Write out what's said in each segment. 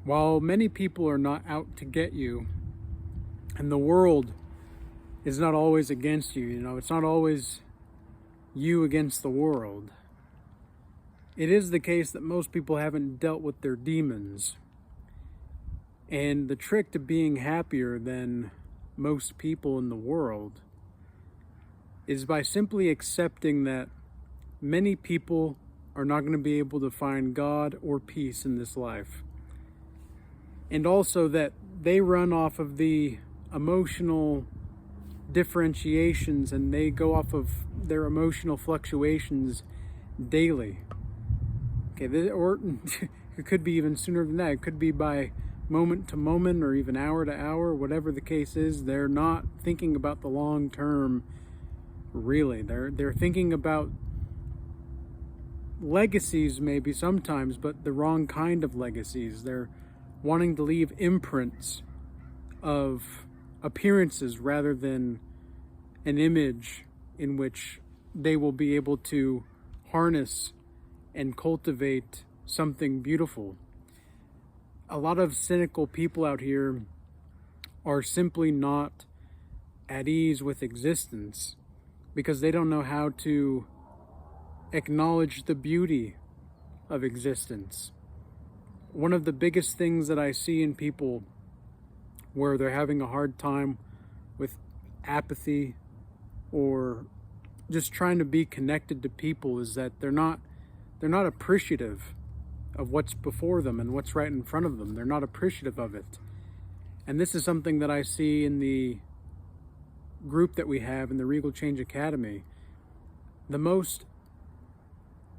While many people are not out to get you, and the world is not always against you, it's not always you against the world. It is the case that most people haven't dealt with their demons. And the trick to being happier than most people in the world is by simply accepting that many people are not going to be able to find God or peace in this life. And also that they run off of the emotional differentiations and they go off of their emotional fluctuations daily. Okay, or it could be even sooner than that. It could be by moment to moment or even hour to hour, whatever the case is. They're not thinking about the long term, really. They're thinking about legacies maybe sometimes, but the wrong kind of legacies. They're wanting to leave imprints of appearances rather than an image in which they will be able to harness and cultivate something beautiful. A lot of cynical people out here are simply not at ease with existence because they don't know how to acknowledge the beauty of existence. One of the biggest things that I see in people where they're having a hard time with apathy or just trying to be connected to people is that they're not appreciative of what's before them and what's right in front of them. They're not appreciative of it. And this is something that I see in the group that we have in the Regal Change Academy. The most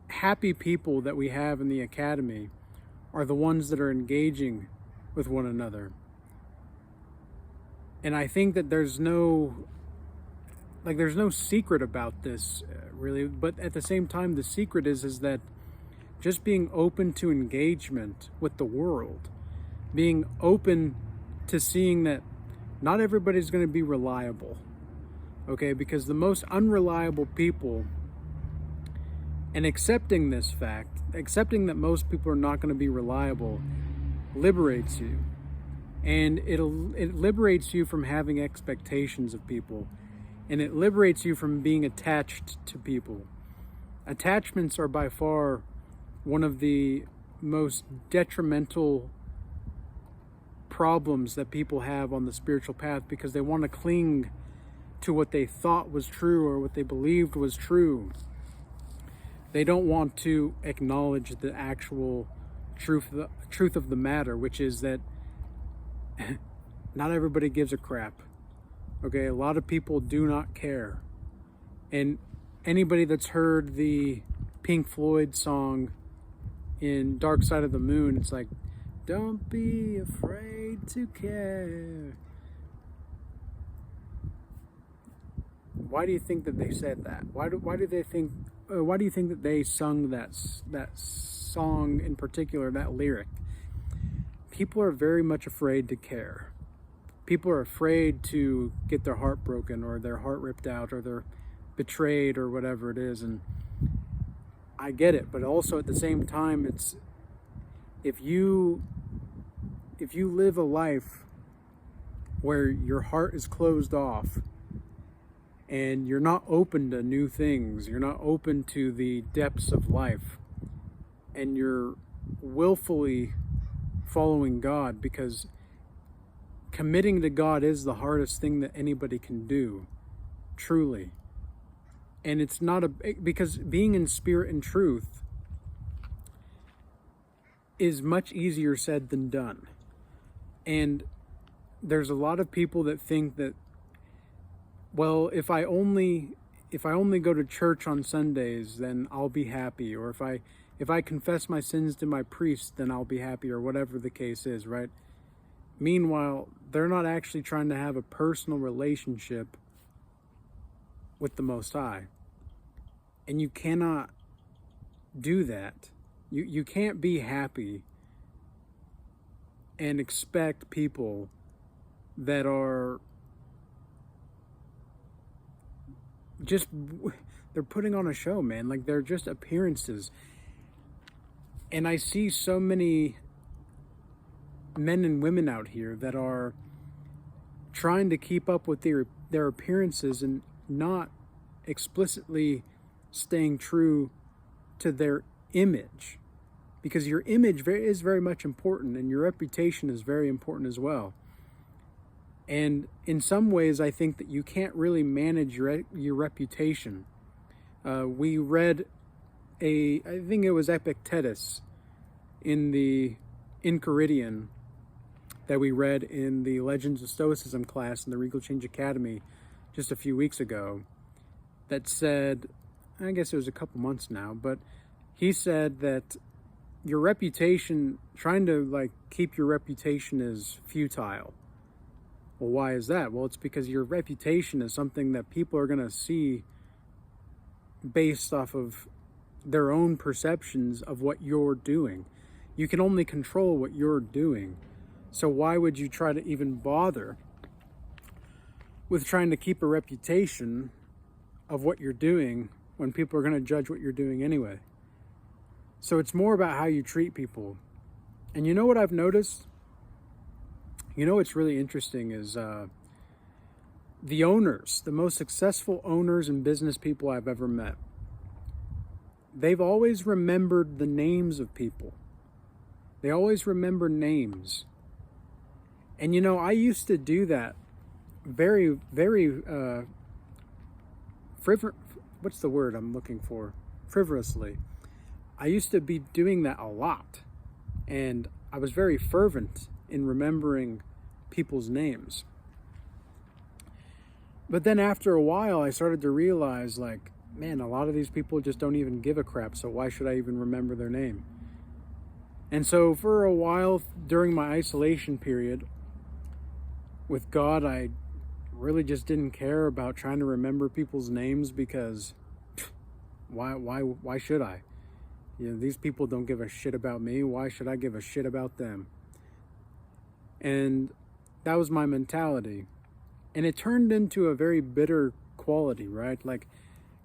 happy people that we have in the academy are the ones that are engaging with one another. And I think that there's no secret about this, really. But at the same time, the secret is that just being open to engagement with the world, being open to seeing that not everybody's going to be reliable, okay? Because the most unreliable people, and accepting this fact, accepting that most people are not going to be reliable, liberates you. And it liberates you from having expectations of people. And it liberates you from being attached to people. Attachments are by far one of the most detrimental problems that people have on the spiritual path because they want to cling to what they thought was true or what they believed was true. They don't want to acknowledge the actual truth of the matter, which is that not everybody gives a crap. Okay, a lot of people do not care. And anybody that's heard the Pink Floyd song in Dark Side of the Moon, it's like, don't be afraid to care. Why do you think that they said that? Why do you think that they sung that song in particular, that lyric? People are very much afraid to care. People are afraid to get their heart broken or their heart ripped out or they're betrayed or whatever it is. And I get it, but also at the same time, it's if you live a life where your heart is closed off and you're not open to new things, you're not open to the depths of life, and you're willfully following God, because committing to God is the hardest thing that anybody can do, truly. And it's not because being in spirit and truth is much easier said than done. And there's a lot of people that think that, well, if I only go to church on Sundays, then I'll be happy. Or if I confess my sins to my priest, then I'll be happy, or whatever the case is, right? Meanwhile, they're not actually trying to have a personal relationship with the Most High. And you cannot do that. You can't be happy and expect people that are just, they're putting on a show, man. Like, they're just appearances. And I see so many men and women out here that are trying to keep up with their appearances and not explicitly staying true to their image, because your image is very much important, and your reputation is very important as well. And in some ways, I think that you can't really manage your reputation. We read I think it was Epictetus in the Enchiridion that we read in the Legends of Stoicism class in the Regal Academy just a few weeks ago, that said, I guess it was a couple months now, but he said that your reputation, trying to keep your reputation, is futile. Well, why is that? Well, it's because your reputation is something that people are going to see based off of their own perceptions of what you're doing. You can only control what you're doing. So why would you try to even bother with trying to keep a reputation of what you're doing when people are going to judge what you're doing anyway? So it's more about how you treat people. And you know what I've noticed? You know what's really interesting is the owners, the most successful owners and business people I've ever met, they've always remembered the names of people. They always remember names. And you know, I used to do that very, very, what's the word I'm looking for? Frivolously. I used to be doing that a lot. And I was very fervent in remembering people's names. But then after a while, I started to realize, man, a lot of these people just don't even give a crap, so why should I even remember their name? And so for a while during my isolation period with God, I really just didn't care about trying to remember people's names, because why should I? You know, these people don't give a shit about me. Why should I give a shit about them? And that was my mentality. And it turned into a very bitter quality, right?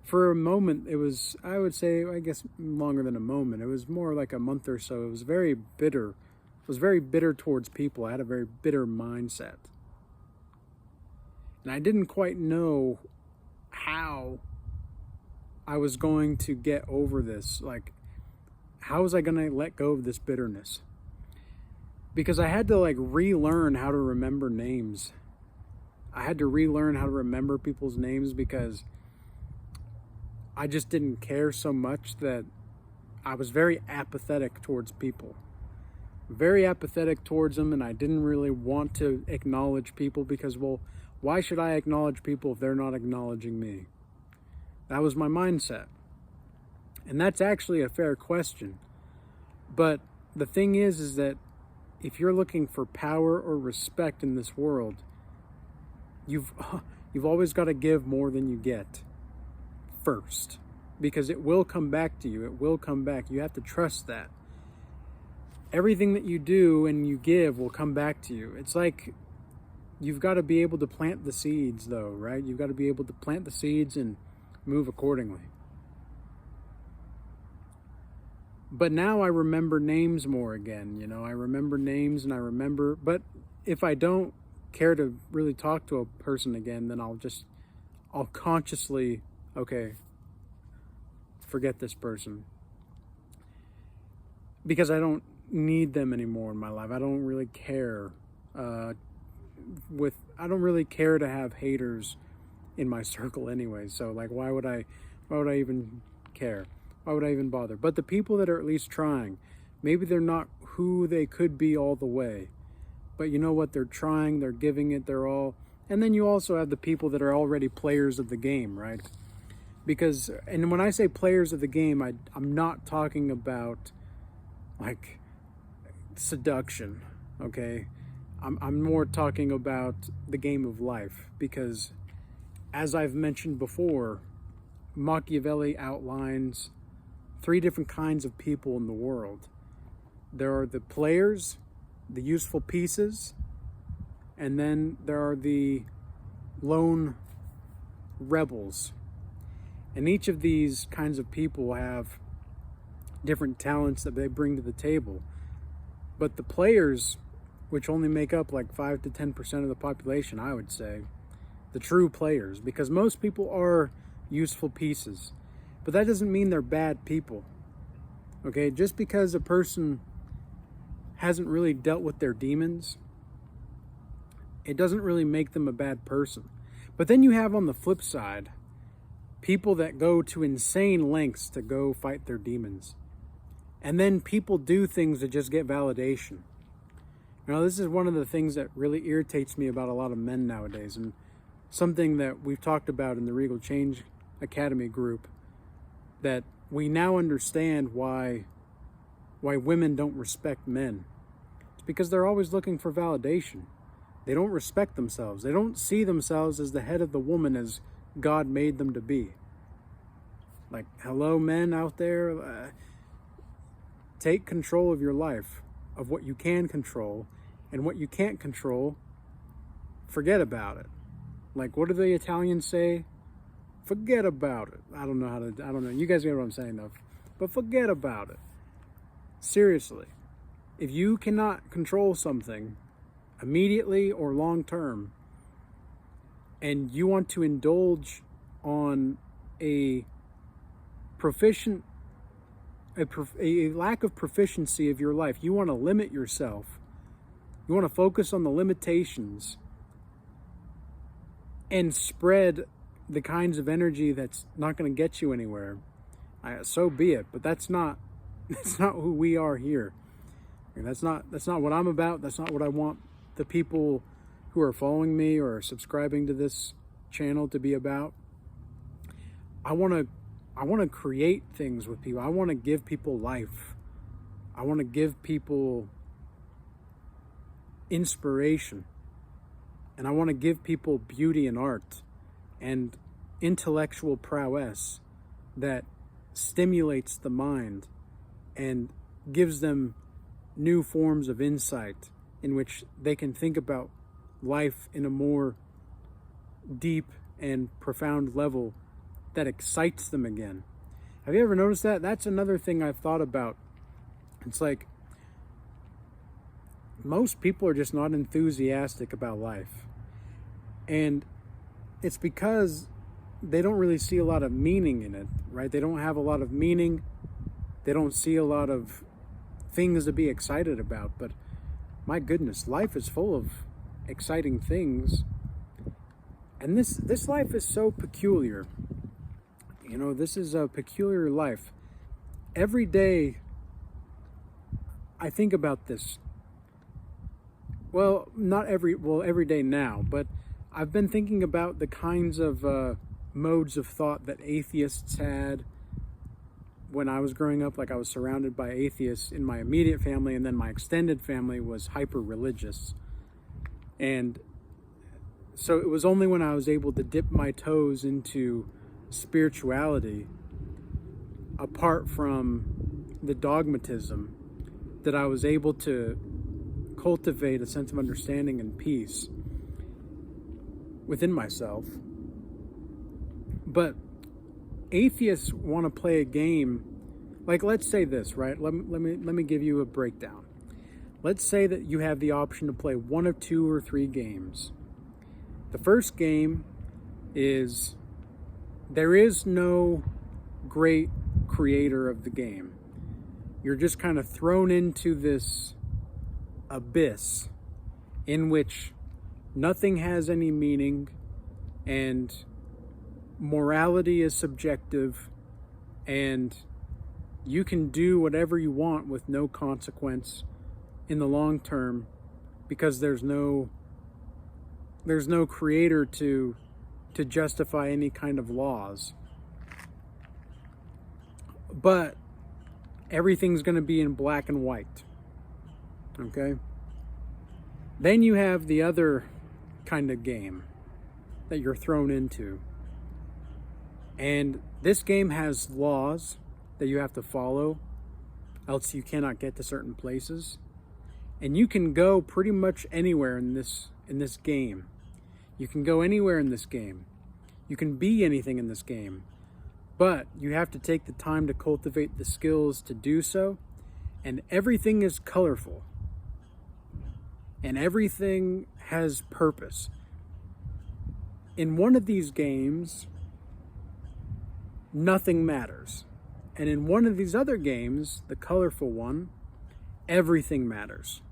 For a moment, it was, I would say, I guess longer than a moment. It was more like a month or so. It was very bitter. It was very bitter towards people. I had a very bitter mindset. And I didn't quite know how I was going to get over this. How was I going to let go of this bitterness? Because I had to relearn how to remember names. I had to relearn how to remember people's names, because I just didn't care so much, that I was very apathetic towards people. Very apathetic towards them, and I didn't really want to acknowledge people, because, well, why should I acknowledge people if they're not acknowledging me? That was my mindset. And that's actually a fair question. But the thing is that if you're looking for power or respect in this world, you've always got to give more than you get first, because it will come back to you. It will come back. You have to trust that. Everything that you do and you give will come back to you. It's like you've got to be able to plant the seeds, though, right? You've got to be able to plant the seeds and move accordingly. But now I remember names more again. You know, I remember names, and I remember, but if I don't care to really talk to a person again, then I'll consciously, okay, forget this person, because I don't need them anymore in my life. I don't really care. I don't really care to have haters in my circle anyway. So why would I even care? Why would I even bother? But the people that are at least trying, maybe they're not who they could be all the way, but you know what? They're trying, they're giving it their all. And then you also have the people that are already players of the game, right? Because, and when I say players of the game, I'm not talking about seduction, okay? I'm more talking about the game of life, because as I've mentioned before, Machiavelli outlines 3 different kinds of people in the world. There are the players, the useful pieces, and then there are the lone rebels. And each of these kinds of people have different talents that they bring to the table. But the players which only make up like 5 to 10% of the population, I would say, the true players, because most people are useful pieces, but that doesn't mean they're bad people. Okay, just because a person hasn't really dealt with their demons, it doesn't really make them a bad person. But then you have on the flip side people that go to insane lengths to go fight their demons. And then people do things to just get validation. You know, this is one of the things that really irritates me about a lot of men nowadays, and something that we've talked about in the Regal Change Academy group, that we now understand why women don't respect men. It's because they're always looking for validation. They don't respect themselves. They don't see themselves as the head of the woman as God made them to be. Like, hello, men out there, take control of your life, of what you can control, and what you can't control, forget about it. Like, what do the Italians say? Forget about it. I don't know. You guys get what I'm saying though. But forget about it. Seriously. If you cannot control something immediately or long term, and you want to indulge on a lack of proficiency of your life, you want to limit yourself, you want to focus on the limitations and spread the kinds of energy that's not going to get you anywhere, so be it. But that's not who we are here. And that's not what I'm about. That's not what I want the people who are following me or subscribing to this channel to be about. I want to create things with people. I want to give people life. I want to give people inspiration. And I want to give people beauty and art and intellectual prowess that stimulates the mind and gives them new forms of insight in which they can think about life in a more deep and profound level that excites them again. Have you ever noticed that? That's another thing I've thought about. It's like most people are just not enthusiastic about life. And it's because they don't really see a lot of meaning in it, right? They don't have a lot of meaning. They don't see a lot of things to be excited about. But my goodness, life is full of exciting things. And this life is so peculiar. You know, this is a peculiar life. Every day I think about this. Well, every day now, but I've been thinking about the kinds of modes of thought that atheists had when I was growing up. Like, I was surrounded by atheists in my immediate family, and then my extended family was hyper-religious. And so it was only when I was able to dip my toes into spirituality, apart from the dogmatism, that I was able to cultivate a sense of understanding and peace within myself. But atheists want to play a game. Like, let's say this, right? Let me give you a breakdown. Let's say that you have the option to play one of 2 or 3 games. The first game is, there is no great creator of the game. You're just kind of thrown into this abyss in which nothing has any meaning, and morality is subjective, and you can do whatever you want with no consequence in the long term, because there's no creator to justify any kind of laws. But everything's going to be in black and white. Okay? Then you have the other kind of game that you're thrown into. And this game has laws that you have to follow, else you cannot get to certain places. And you can go pretty much anywhere in this game. You can go anywhere in this game. You can be anything in this game. But you have to take the time to cultivate the skills to do so. And everything is colorful. and everything has purpose. In one of these games, nothing matters. And in one of these other games, the colorful one, everything matters.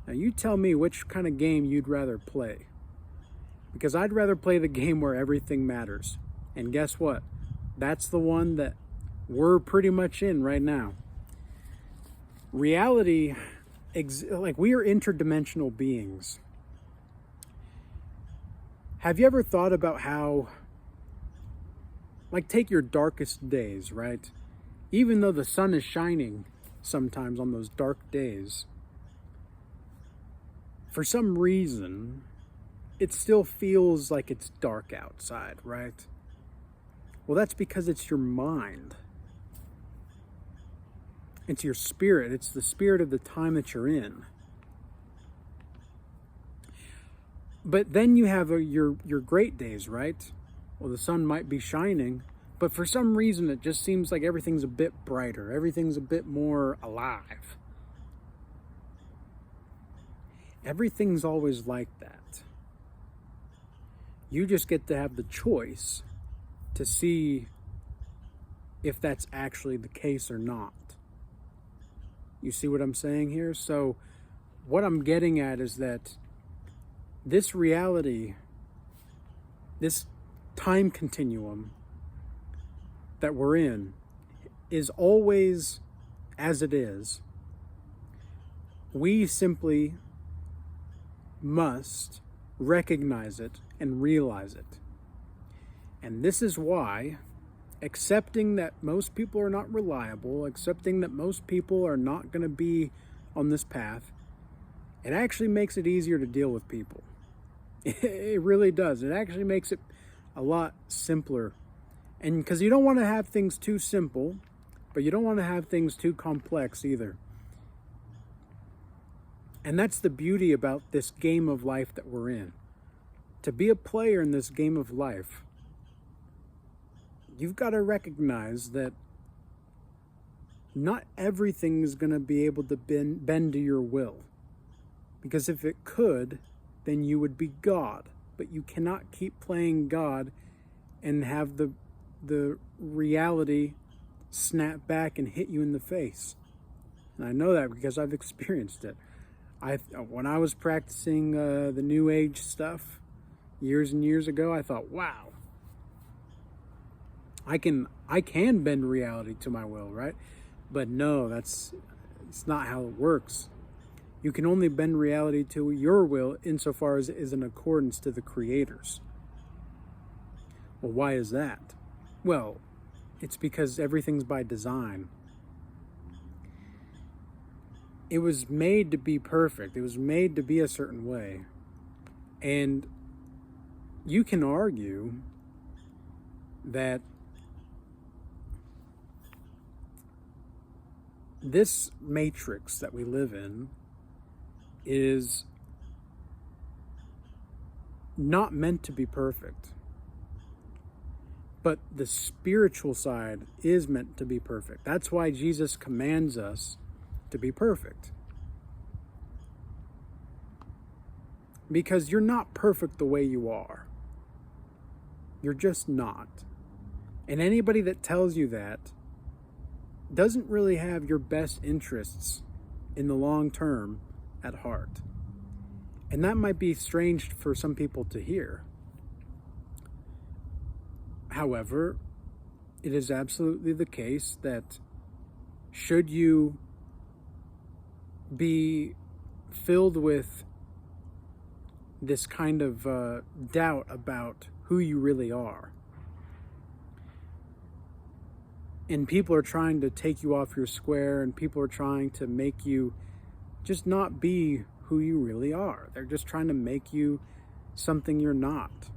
Now you tell me which kind of game you'd rather play. Because I'd rather play the game where everything matters. And guess what? That's the one that we're pretty much in right now. Reality, like we are interdimensional beings. Have you ever thought about how, like take your darkest days, right? Even though the sun is shining sometimes on those dark days, for some reason, it still feels like it's dark outside, right? Well, that's because it's your mind. It's your spirit. It's the spirit of the time that you're in. But then you have your great days, right? Well, the sun might be shining, but for some reason it just seems like everything's a bit brighter. Everything's a bit more alive. Everything's always like that. You just get to have the choice to see if that's actually the case or not. You see what I'm saying here? So what I'm getting at is that this reality, this time continuum that we're in, is always as it is. We simply must recognize it and realize it. And this is why accepting that most people are not reliable, accepting that most people are not going to be on this path, it actually makes it easier to deal with people. It really does. It actually makes it a lot simpler. And because you don't want to have things too simple, but you don't want to have things too complex either. And that's the beauty about this game of life that we're in. To be a player in this game of life, you've got to recognize that not everything is going to be able to bend to your will. Because if it could, then you would be God. But you cannot keep playing God and have the reality snap back and hit you in the face. And I know that because I've experienced it. When I was practicing the New Age stuff years and years ago, I thought, wow, I can bend reality to my will, right? But no, it's not how it works. You can only bend reality to your will insofar as it is in accordance to the Creator's. Well, why is that? Well, it's because everything's by design. It was made to be perfect. It was made to be a certain way. And you can argue that this matrix that we live in is not meant to be perfect. But the spiritual side is meant to be perfect. That's why Jesus commands us to be perfect. Because you're not perfect the way you are. You're just not. And anybody that tells you that doesn't really have your best interests in the long term at heart. And that might be strange for some people to hear. However, it is absolutely the case that should you be filled with this kind of doubt about who you really are, and people are trying to take you off your square, and people are trying to make you just not be who you really are. They're just trying to make you something you're not.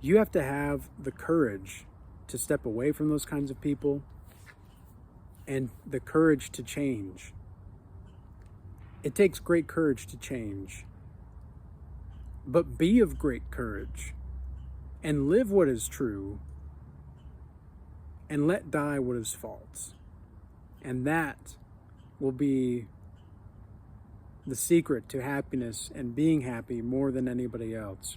You have to have the courage to step away from those kinds of people and the courage to change. It takes great courage to change. But be of great courage and live what is true and let die what is false. And that will be the secret to happiness and being happy more than anybody else.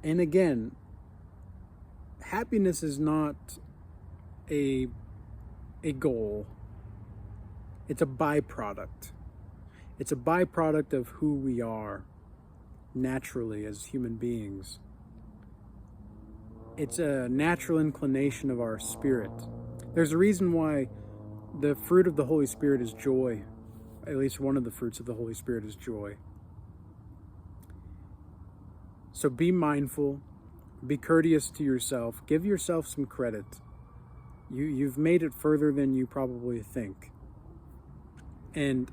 And again, happiness is not a goal. It's a byproduct. It's a byproduct of who we are naturally as human beings. It's a natural inclination of our spirit. There's a reason why the fruit of the Holy Spirit is joy. At least one of the fruits of the Holy Spirit is joy. So be mindful, be courteous to yourself, give yourself some credit. You've made it further than you probably think. And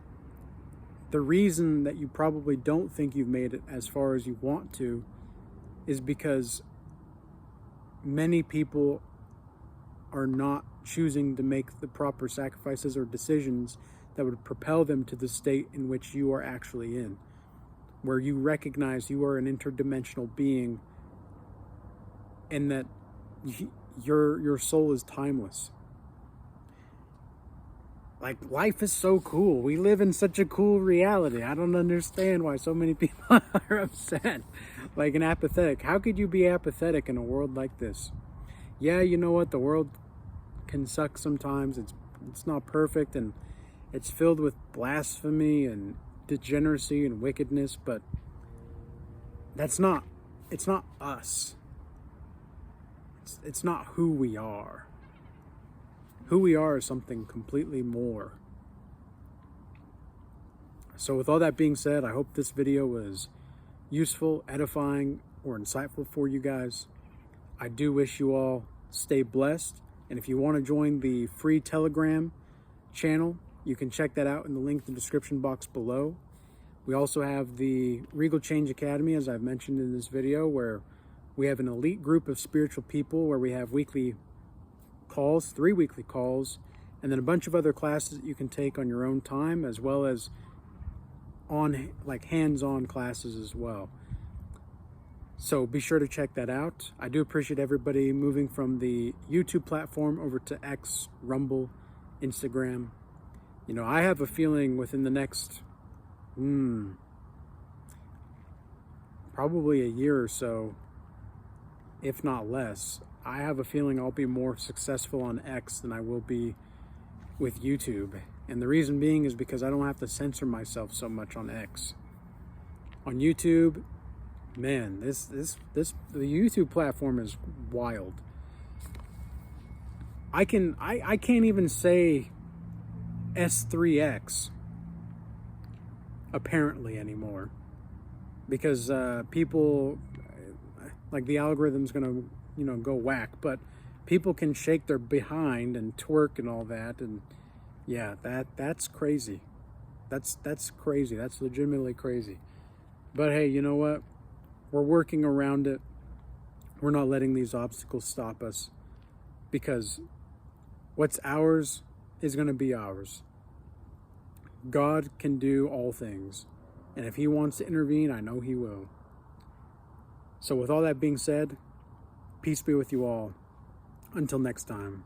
the reason that you probably don't think you've made it as far as you want to is because many people are not choosing to make the proper sacrifices or decisions that would propel them to the state in which you are actually in, where you recognize you are an interdimensional being and that your soul is timeless. Like, life is so cool. We live in such a cool reality. I don't understand why so many people are upset, like, and apathetic. How could you be apathetic in a world like this? Yeah, you know what? The world can suck sometimes. It's not perfect, and it's filled with blasphemy and degeneracy and wickedness, but it's not us. It's not who we are. Who we are is something completely more. So with all that being said, I hope this video was useful, edifying, or insightful for you guys. I do wish you all stay blessed. And if you want to join the free Telegram channel, you can check that out in the link in the description box below. We also have the Regal Change Academy, as I've mentioned in this video, where we have an elite group of spiritual people where we have weekly calls, 3 weekly calls, and then a bunch of other classes that you can take on your own time, as well as hands-on classes as well. So be sure to check that out. I do appreciate everybody moving from the YouTube platform over to X, Rumble, Instagram. You know, I have a feeling within the next probably a year or so, if not less, I have a feeling I'll be more successful on X than I will be with YouTube. And the reason being is because I don't have to censor myself so much on X. On YouTube, man, the YouTube platform is wild. I can't even say S3X apparently anymore, because people, like, the algorithm's gonna go whack, but people can shake their behind and twerk and all that, and yeah, that's crazy. That's crazy. That's legitimately crazy. But hey, you know what? We're working around it. We're not letting these obstacles stop us, because what's ours is going to be ours. God can do all things, and if he wants to intervene, I know he will. So with all that being said, peace be with you all. Until next time.